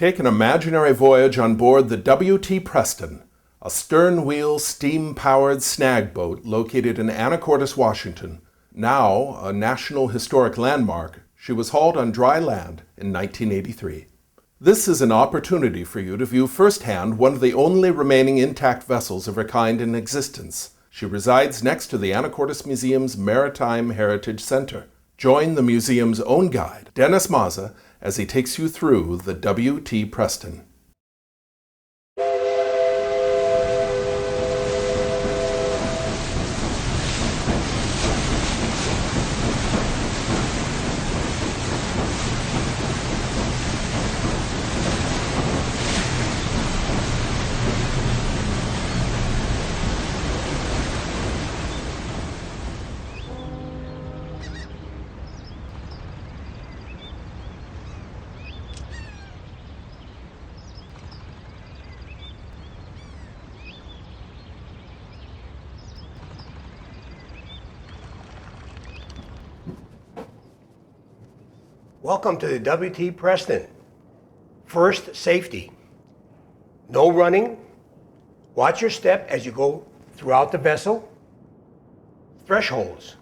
Take an imaginary voyage on board the W.T. Preston, a sternwheel steam-powered snagboat located in Anacortes, Washington. Now a National Historic Landmark, she was hauled on dry land in 1983. This is an opportunity for you to view firsthand one of the only remaining intact vessels of her kind in existence. She resides next to the Anacortes Museum's Maritime Heritage Center. Join the museum's own guide, Dennis Mazza, as he takes you through the W.T. Preston. Welcome to the W.T. Preston. First, safety. No running. Watch your step as you go throughout the vessel. Thresholds.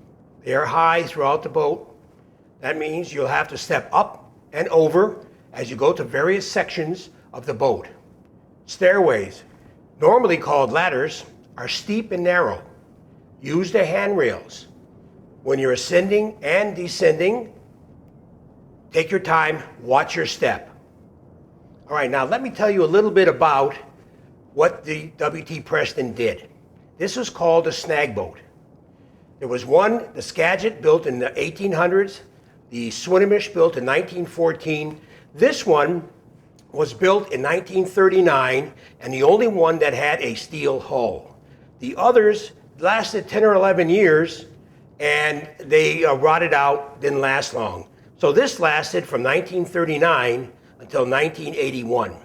They are high throughout the boat. That means you'll have to step up and over as you go to various sections of the boat. Stairways, normally called ladders, are steep and narrow. Use the handrails. When you're ascending and descending, take your time, watch your step. All right, now let me tell you a little bit about what the W.T. Preston did. This was called a snagboat. There was one, the Skagit, built in the 1800s, the Swinomish, built in 1914. This one was built in 1939, and the only one that had a steel hull. The others lasted 10 or 11 years, and they rotted out, didn't last long. So this lasted from 1939 until 1981.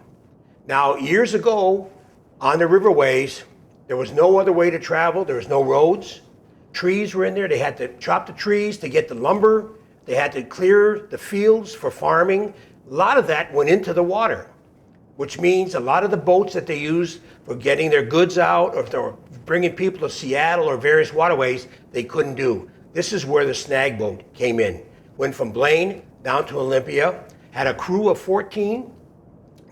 Now, years ago, on the riverways, there was no other way to travel. There was no roads. Trees were in there. They had to chop the trees to get the lumber. They had to clear the fields for farming. A lot of that went into the water, which means a lot of the boats that they used for getting their goods out, or if they were bringing people to Seattle or various waterways, they couldn't do. This is where the snagboat came in. Went from Blaine down to Olympia, had a crew of 14.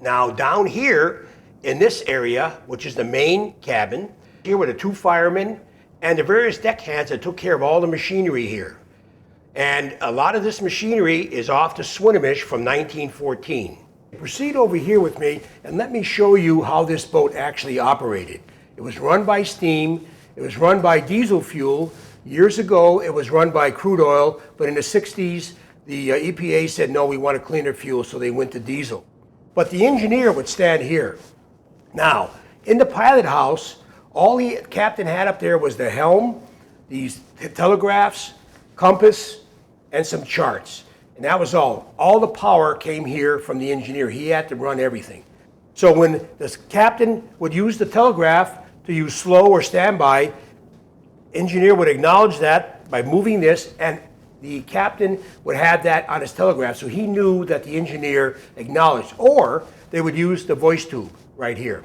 Now down here in this area, which is the main cabin, here were the 2 firemen and the various deckhands that took care of all the machinery here. And a lot of this machinery is off the Swinomish from 1914. Proceed over here with me and let me show you how this boat actually operated. It was run by steam, it was run by diesel fuel. Years ago, it was run by crude oil, but in the 60s, the EPA said, no, we want a cleaner fuel, so they went to diesel. But the engineer would stand here. Now, in the pilot house, all the captain had up there was the helm, these telegraphs, compass, and some charts. And that was all. All the power came here from the engineer. He had to run everything. So when the captain would use the telegraph to use slow or standby, engineer would acknowledge that by moving this, and the captain would have that on his telegraph, so he knew that the engineer acknowledged. Or they would use the voice tube right here.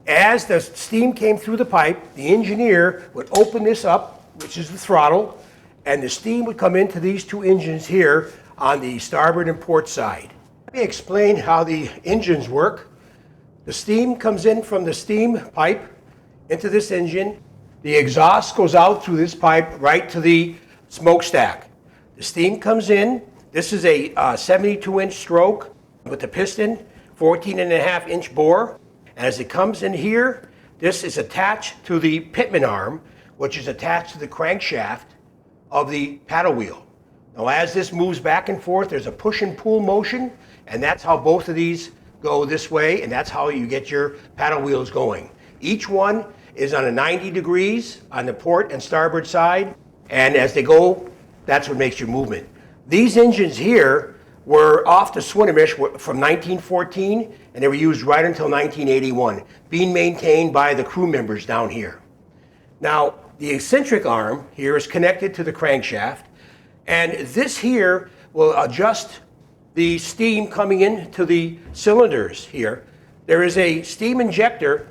As the steam came through the pipe, the engineer would open this up, which is the throttle, and the steam would come into these 2 engines here on the starboard and port side. Let me explain how the engines work. The steam comes in from the steam pipe into this engine. The exhaust goes out through this pipe right to the smokestack. The steam comes in. This is a 72-inch stroke with the piston, 14.5-inch bore. And as it comes in here, this is attached to the pitman arm, which is attached to the crankshaft of the paddle wheel. Now, as this moves back and forth, there's a push and pull motion, and that's how both of these go this way, and that's how you get your paddle wheels going. Each one is on a 90 degrees on the port and starboard side, and as they go, that's what makes your movement. These engines here were off the Swinomish from 1914, and they were used right until 1981, being maintained by the crew members down here. Now, the eccentric arm here is connected to the crankshaft, and this here will adjust the steam coming into the cylinders here. There is a steam injector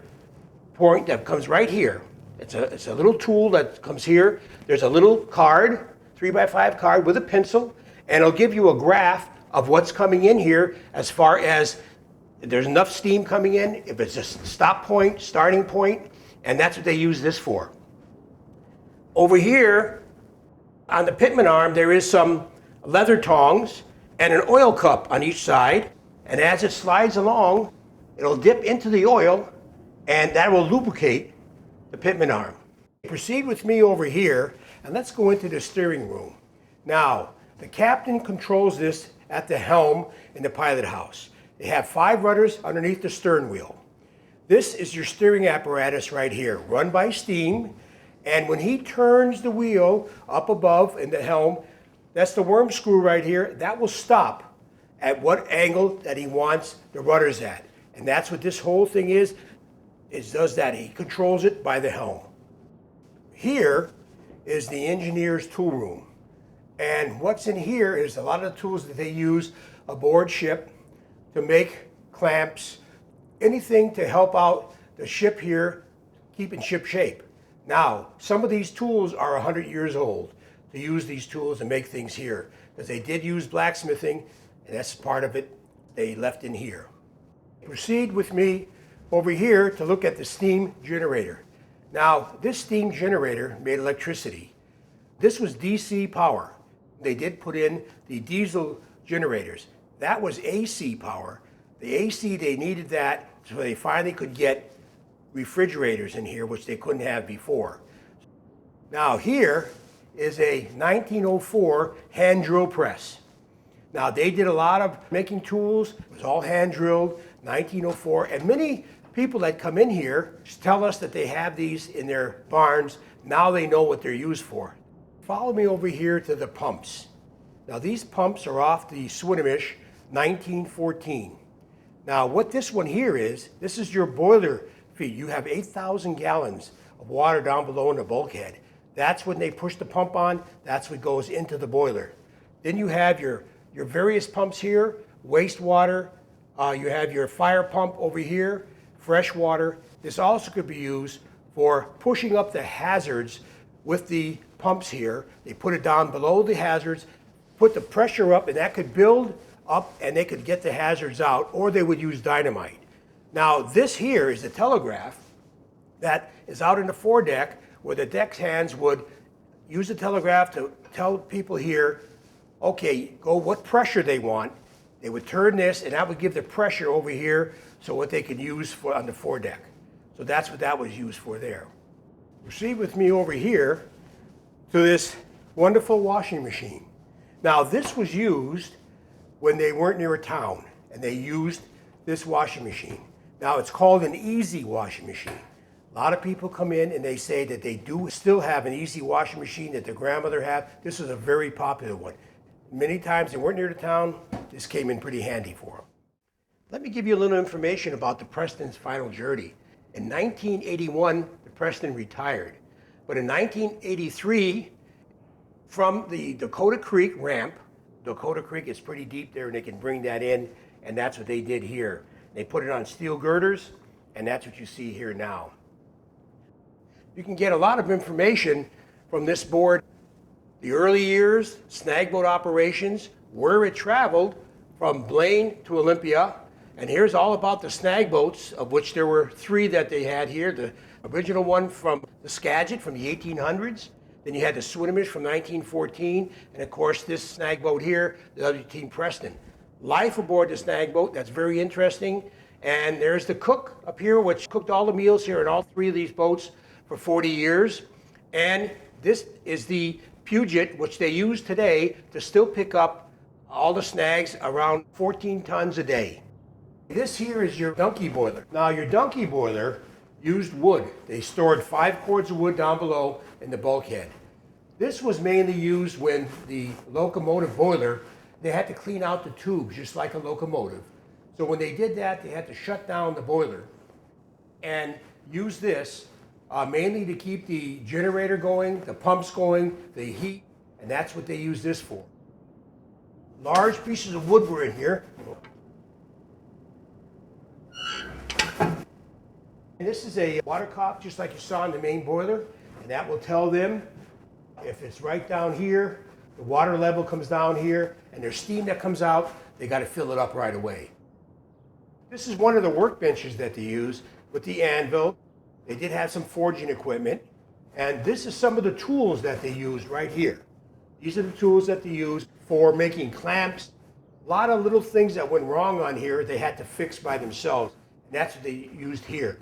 point that comes right here. It's a little tool that comes here. There's a little card, 3x5 card with a pencil, and it'll give you a graph of what's coming in here as far as if there's enough steam coming in, if it's a stop point, starting point, and that's what they use this for. Over here on the pitman arm, there is some leather tongs and an oil cup on each side, and as it slides along, it'll dip into the oil, and that will lubricate the pitman arm. Proceed with me over here, and let's go into the steering room. Now, the captain controls this at the helm in the pilot house. They have 5 rudders underneath the stern wheel. This is your steering apparatus right here, run by steam, and when he turns the wheel up above in the helm, that's the worm screw right here, that will stop at what angle that he wants the rudders at. And that's what this whole thing is. It does that. He controls it by the helm. Here is the engineer's tool room. And what's in here is a lot of the tools that they use aboard ship to make clamps, anything to help out the ship here, keeping ship shape. Now, some of these tools are 100 years old to use these tools and make things here, because they did use blacksmithing, and that's part of it they left in here. Proceed with me over here to look at the steam generator. Now, this steam generator made electricity. This was DC power. They did put in the diesel generators. That was AC power. The AC, they needed that so they finally could get refrigerators in here, which they couldn't have before. Now here is a 1904 hand drill press. Now they did a lot of making tools. It was all hand drilled, 1904, and many people that come in here tell us that they have these in their barns. Now they know what they're used for. Follow me over here to the pumps. Now these pumps are off the Swinomish 1914. Now what this one here is, this is your boiler feed. You have 8,000 gallons of water down below in the bulkhead. That's when they push the pump on, that's what goes into the boiler. Then you have your various pumps here, wastewater, you have your fire pump over here, fresh water. This also could be used for pushing up the hazards with the pumps here. They put it down below the hazards, put the pressure up, and that could build up and they could get the hazards out, or they would use dynamite. Now this here is the telegraph that is out in the foredeck, where the deck hands would use the telegraph to tell people here, okay, go what pressure they want. They would turn this and that would give the pressure over here, so what they could use for on the foredeck. So that's what that was used for there. Proceed with me over here to this wonderful washing machine. Now this was used when they weren't near a town, and they used this washing machine. Now it's called an easy washing machine. A lot of people come in and they say that they do still have an easy washing machine that their grandmother had. This is a very popular one. Many times they weren't near the town, this came in pretty handy for them. Let me give you a little information about the Preston's final journey. In 1981, the Preston retired. But in 1983, from the Dakota Creek ramp, Dakota Creek is pretty deep there and they can bring that in, and that's what they did here. They put it on steel girders, and that's what you see here now. You can get a lot of information from this board. The early years, snagboat operations, where it traveled from Blaine to Olympia, and here's all about the snagboats, of which there were 3 that they had here. The original one from the Skagit from the 1800s. Then you had the Swinomish from 1914, and of course this snagboat here, the WT Preston. Life aboard the snagboat, that's very interesting. And there's the cook up here, which cooked all the meals here in all 3 of these boats for 40 years. And this is the Puget, which they use today to still pick up all the snags around 14 tons a day. This here is your donkey boiler. Now your donkey boiler used wood. They stored 5 cords of wood down below in the bulkhead. This was mainly used when the locomotive boiler, they had to clean out the tubes just like a locomotive. So when they did that, they had to shut down the boiler and use this mainly to keep the generator going, the pumps going, the heat, and that's what they use this for. Large pieces of wood were in here. And this is a water cock, just like you saw in the main boiler, and that will tell them if it's right down here, the water level comes down here, and there's steam that comes out, they got to fill it up right away. This is one of the workbenches that they use with the anvil. They did have some forging equipment, and this is some of the tools that they use right here. These are the tools that they use for making clamps. A lot of little things that went wrong on here they had to fix by themselves, and that's what they used here.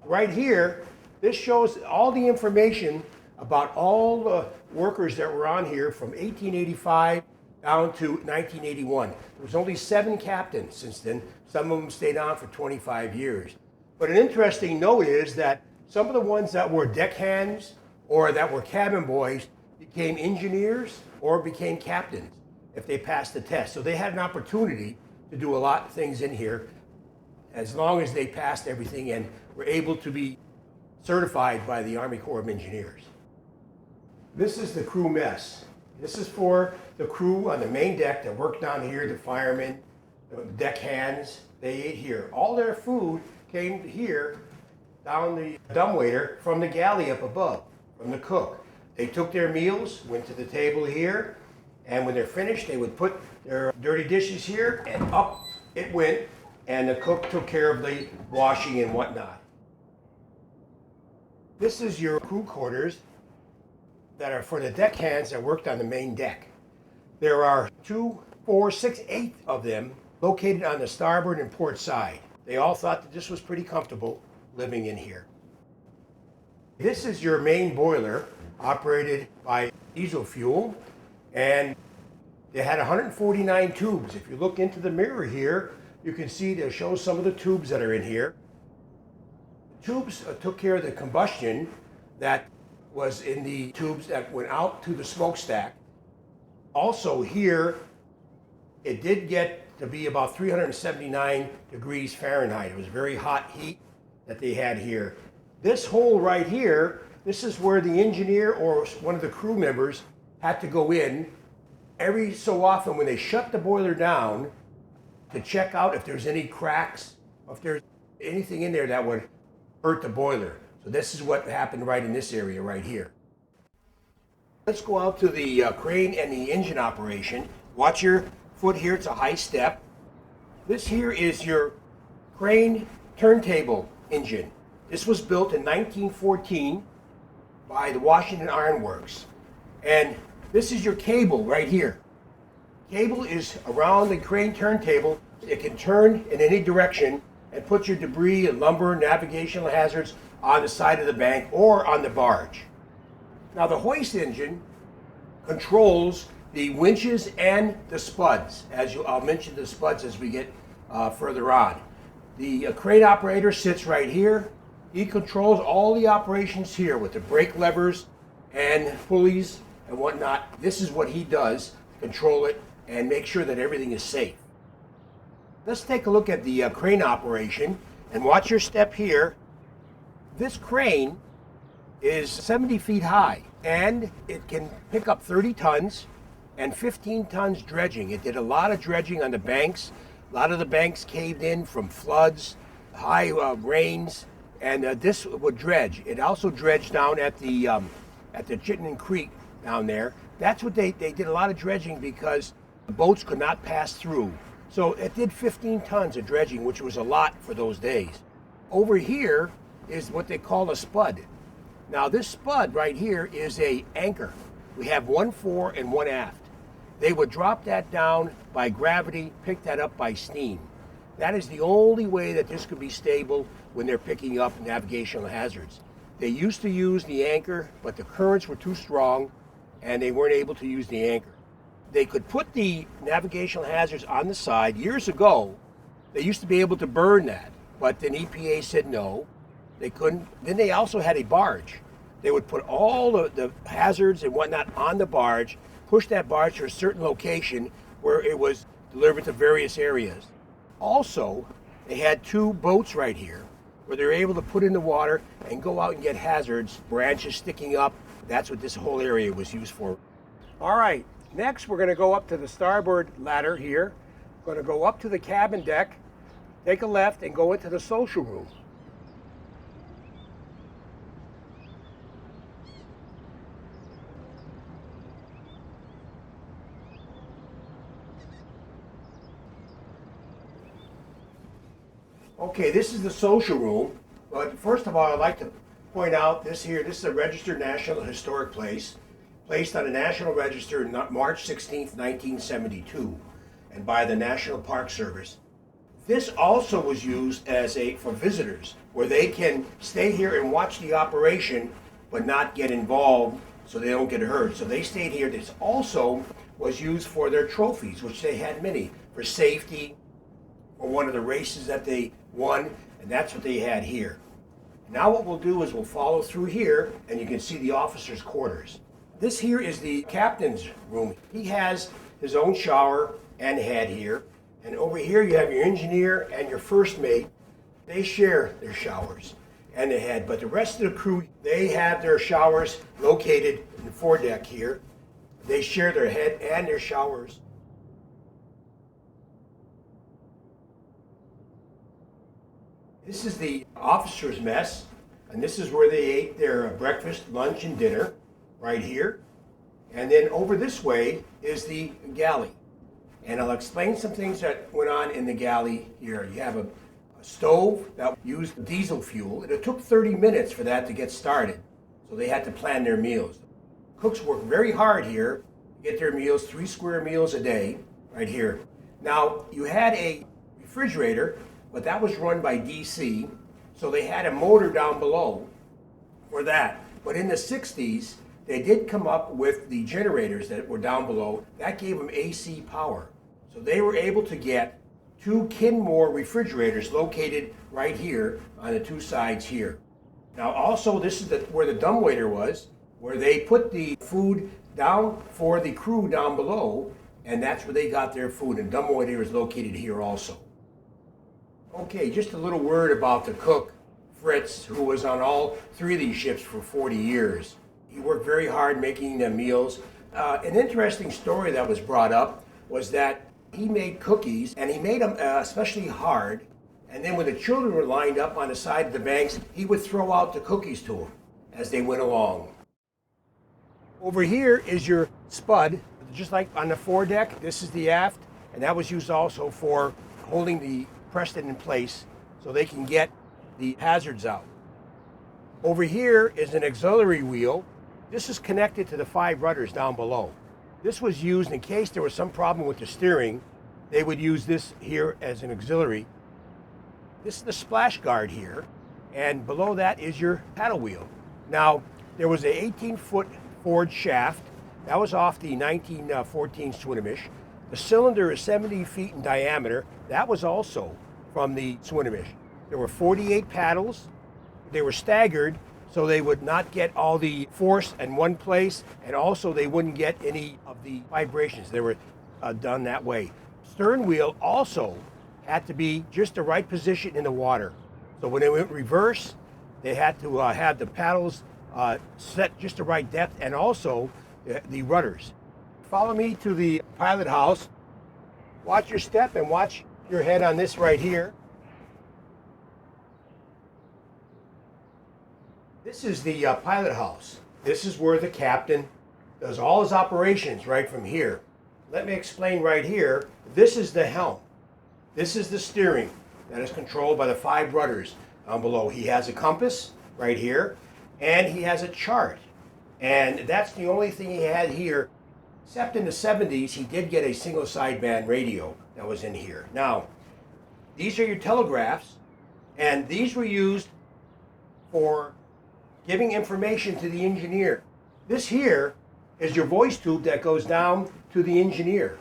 Right here, this shows all the information about all the workers that were on here from 1885 down to 1981. There was only 7 captains since then. Some of them stayed on for 25 years. But an interesting note is that some of the ones that were deckhands or that were cabin boys became engineers or became captains if they passed the test. So they had an opportunity to do a lot of things in here as long as they passed everything and were able to be certified by the Army Corps of Engineers. This is the crew mess. This is for the crew on the main deck that worked down here, the firemen, the deckhands. They ate here. All their food came here down the dumbwaiter from the galley up above, from the cook. They took their meals, went to the table here, and when they're finished, they would put their dirty dishes here, and up it went, and the cook took care of the washing and whatnot. This is your crew quarters that are for the deckhands that worked on the main deck. There are 2, 4, 6, 8 of them located on the starboard and port side. They all thought that this was pretty comfortable living in here. This is your main boiler operated by diesel fuel, and they had 149 tubes. If you look into the mirror here, you can see they show some of the tubes that are in here. The tubes took care of the combustion that was in the tubes that went out to the smokestack. Also here, it did get to be about 379 degrees Fahrenheit. It was very hot heat that they had here. This hole right here, this is where the engineer or one of the crew members had to go in every so often when they shut the boiler down to check out if there's any cracks, or if there's anything in there that would hurt the boiler. So this is what happened right in this area right here. Let's go out to the crane and the engine operation. Watch your foot here, it's a high step. This here is your crane turntable engine. This was built in 1914 by the Washington Iron Works. And this is your cable right here. Cable is around the crane turntable. It can turn in any direction and put your debris and lumber, navigational hazards on the side of the bank or on the barge. Now the hoist engine controls the winches and the spuds. I'll mention the spuds as we get further on. The crane operator sits right here. He controls all the operations here with the brake levers and pulleys and whatnot. This is what he does, control it and make sure that everything is safe. Let's take a look at the crane operation and watch your step here. This crane is 70 feet high and it can pick up 30 tons and 15 tons dredging. It did a lot of dredging on the banks. A lot of the banks caved in from floods, high rains, and this would dredge. It also dredged down at the Chittenden Creek down there. That's what they did a lot of dredging because the boats could not pass through. So it did 15 tons of dredging, which was a lot for those days. Over here is what they call a spud. Now this spud right here is a anchor. We have one fore and one aft. They would drop that down by gravity, pick that up by steam. That is the only way that this could be stable when they're picking up navigational hazards. They used to use the anchor, but the currents were too strong and they weren't able to use the anchor. They could put the navigational hazards on the side. Years ago, they used to be able to burn that, but then EPA said no, they couldn't. Then they also had a barge. They would put all the hazards and whatnot on the barge, push that barge to a certain location where it was delivered to various areas. Also, they had 2 boats right here where they were able to put in the water and go out and get hazards, branches sticking up. That's what this whole area was used for. All right, Next, we're going to go up to the starboard ladder here. We're going to go up to the cabin deck, take a left, and go into the social room. Okay, this is the social room, but first of all, I'd like to point out this is a registered National Historic Place, placed on the National Register March 16th, 1972, and by the National Park Service. This also was used for visitors, where they can stay here and watch the operation, but not get involved so they don't get hurt. So they stayed here. This also was used for their trophies, which they had many, for safety, for one of the races that they won, and that's what they had here. Now what we'll do is we'll follow through here, and you can see the officers' quarters. This here is the captain's room. He has his own shower and head here. And over here you have your engineer and your first mate. They share their showers and the head, but the rest of the crew, they have their showers located in the foredeck here. They share their head and their showers. This is the officers' mess, and this is where they ate their breakfast, lunch, and dinner, right here. And then over this way is the galley. And I'll explain some things that went on in the galley here. You have a stove that used diesel fuel, and it took 30 minutes for that to get started. So they had to plan their meals. Cooks worked very hard here to get their meals, 3 square meals a day, right here. Now, you had a refrigerator, but that was run by DC, so they had a motor down below for that. But in the 60s, they did come up with the generators that were down below. That gave them AC power. So they were able to get 2 Kenmore refrigerators located right here on the 2 sides here. Now also, this is where the dumbwaiter was, where they put the food down for the crew down below, and that's where they got their food. And dumbwaiter is located here also. Okay, just a little word about the cook, Fritz, who was on all 3 of these ships for 40 years. He worked very hard making the meals. An interesting story that was brought up was that he made cookies, and he made them especially hard. And then when the children were lined up on the side of the banks, he would throw out the cookies to them as they went along. Over here is your spud, just like on the foredeck. This is the aft, and that was used also for holding the Preston in place so they can get the hazards out. Over here is an auxiliary wheel. This is connected to the 5 rudders down below. This was used in case there was some problem with the steering. They would use this here as an auxiliary. This is the splash guard here, and below that is your paddle wheel. Now, there was an 18-foot forged shaft. That was off the 1914 Swinomish. The cylinder is 70 feet in diameter. That was also from the Swinomish. There were 48 paddles. They were staggered so they would not get all the force in one place, and also they wouldn't get any of the vibrations. They were done that way. Stern wheel also had to be just the right position in the water. So when they went reverse, they had to have the paddles set just the right depth, and also the rudders. Follow me to the pilot house. Watch your step and watch your head on this right here. This is the pilot house. This is where the captain does all his operations right from here. Let me explain right here. This is the helm. This is the steering that is controlled by the 5 rudders down below. He has a compass right here, and he has a chart. And that's the only thing he had here. Except in the 70s, he did get a single sideband radio that was in here. Now, these are your telegraphs, and these were used for giving information to the engineer. This here is your voice tube that goes down to the engineer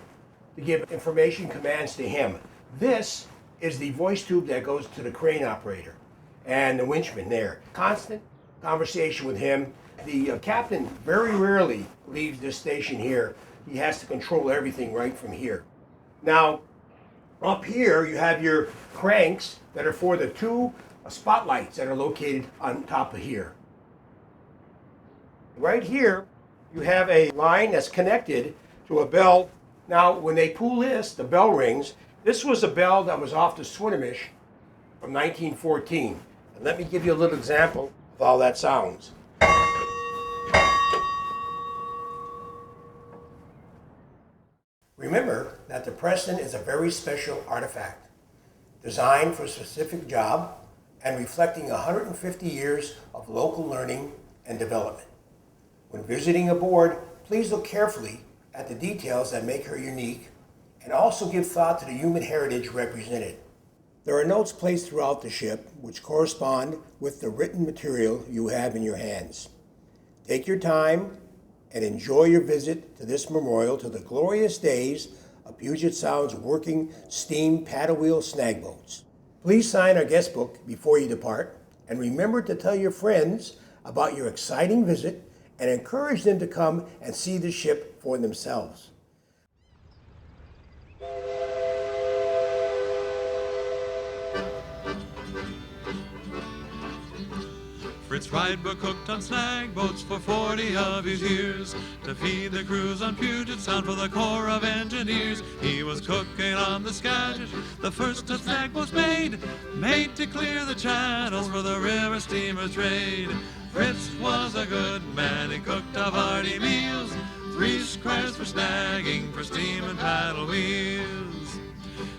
to give information commands to him. This is the voice tube that goes to the crane operator and the winchman there. Constant conversation with him. The captain very rarely leaves this station here. He has to control everything right from here. Now, up here you have your cranks that are for the 2 spotlights that are located on top of here. Right here, you have a line that's connected to a bell. Now, when they pull this, the bell rings. This was a bell that was off the Swinomish from 1914. And let me give you a little example of how that sounds. Remember that the Preston is a very special artifact, designed for a specific job and reflecting 150 years of local learning and development. When visiting aboard, please look carefully at the details that make her unique and also give thought to the human heritage represented. There are notes placed throughout the ship which correspond with the written material you have in your hands. Take your time and enjoy your visit to this memorial to the glorious days of Puget Sound's working steam paddle wheel snagboats. Please sign our guest book before you depart, and remember to tell your friends about your exciting visit and encourage them to come and see the ship for themselves. Fritz Rydberg cooked on snag boats for 40 of his years to feed the crews on Puget Sound for the Corps of Engineers. He was cooking on the Skagit, the first of snag boats made to clear the channels for the river steamer trade. Fritz was a good man, he cooked of hearty meals, 3 squares for snagging, for steam and paddle wheels.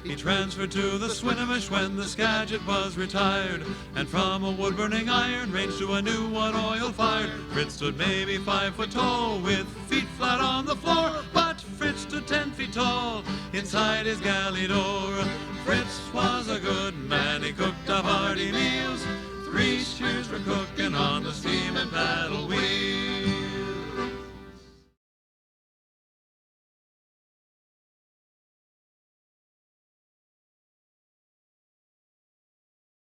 He transferred to the Swinomish when the Skagit was retired, and from a wood-burning iron range to a new one oil-fired. Fritz stood maybe 5 foot tall, with feet flat on the floor, but Fritz stood 10 feet tall inside his galley door. Fritz was a good man, he cooked up hearty meals, 3 steers were cooking on the steam and paddle wheels.